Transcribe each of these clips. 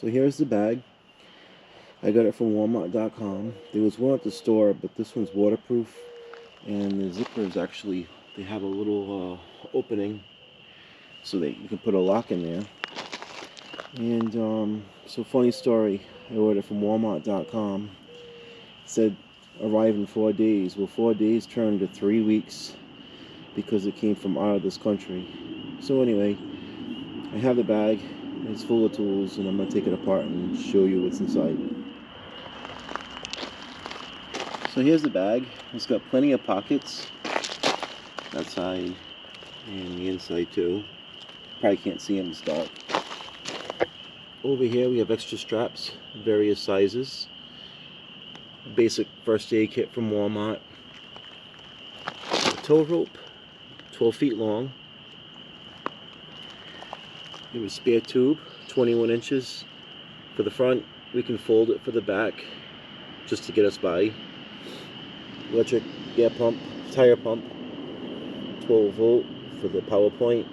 So here's the bag. I got it from Walmart.com. There was one at the store, but this one's waterproof. And the zipper is actually, they have a little opening so that you can put a lock in there. And so funny story, I ordered it from Walmart.com. It said arrive in 4 days. Well, 4 days turned to 3 weeks because it came from out of this country. So anyway, I have the bag. It's full of tools, and I'm going to take it apart and show you what's inside. So here's the bag. It's got plenty of pockets. That side and the inside too. Probably can't see in this dark. Over here we have extra straps, various sizes. Basic first aid kit from Walmart. A tow rope, 12 feet long. We have a spare tube, 21 inches for the front. We can fold it for the back just to get us by. Electric air pump, tire pump, 12 volt for the power point.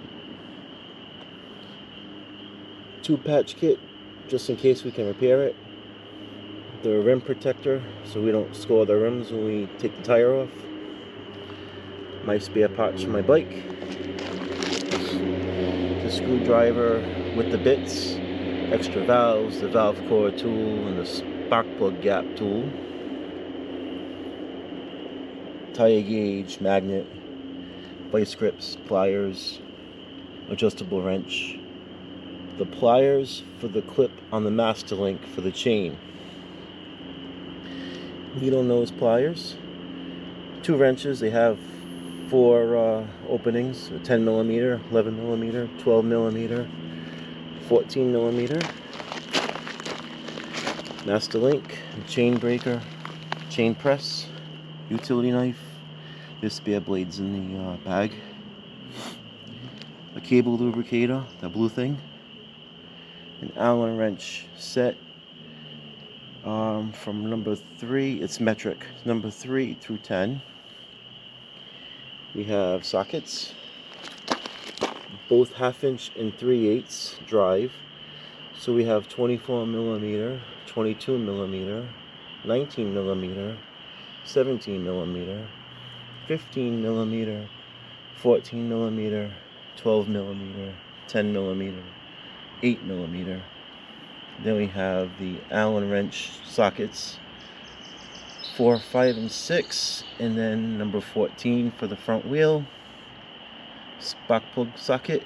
Tube patch kit, just in case we can repair it. The rim protector, so we don't score the rims when we take the tire off. My spare parts for my bike. The screwdriver with the bits, extra valves, the valve core tool, and the spark plug gap tool. Tire gauge, magnet, vice grips, pliers, adjustable wrench. The pliers for the clip on the master link for the chain. Needle nose pliers. 2 wrenches. They have 4 openings: a 10 millimeter, 11 millimeter, 12 millimeter, 14 millimeter. Master link, chain breaker, chain press, utility knife. There's spare blades in the bag. A cable lubricator, the blue thing. An Allen wrench set from number 3, it's metric, number 3 through 10. We have sockets, both 1/2 inch and 3/8 drive. So we have 24 millimeter, 22 millimeter, 19 millimeter, 17 millimeter, 15 millimeter, 14 millimeter, 12 millimeter, 10 millimeter, 8 millimeter. Then we have the Allen wrench sockets, 4, 5, and 6, and then number 14 for the front wheel. Spark plug socket,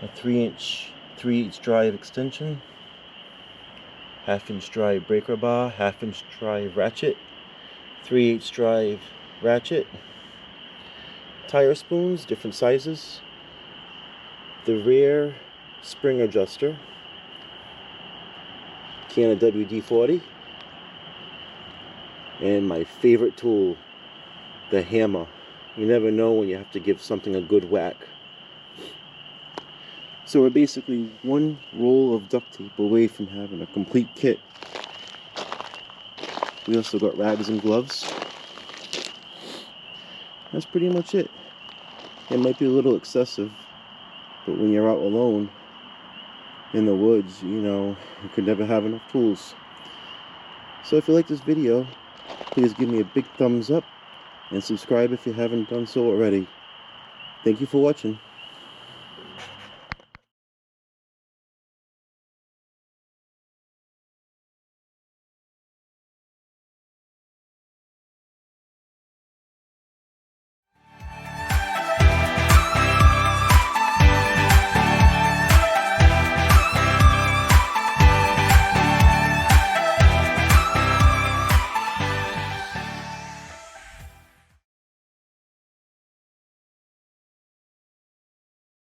a 3-inch 3/8 drive extension, 1/2 inch drive breaker bar, 1/2 inch drive ratchet, 3/8 drive ratchet, tire spoons, different sizes, the rear spring adjuster, can of WD-40, and my favorite tool, the hammer. You never know when you have to give something a good whack. So we're basically one roll of duct tape away from having a complete kit. We also got rags and gloves. That's pretty much it. It might be a little excessive, but when you're out alone in the woods, you know, you could never have enough tools. So if you like this video, please give me a big thumbs up and subscribe if you haven't done so already. Thank you for watching.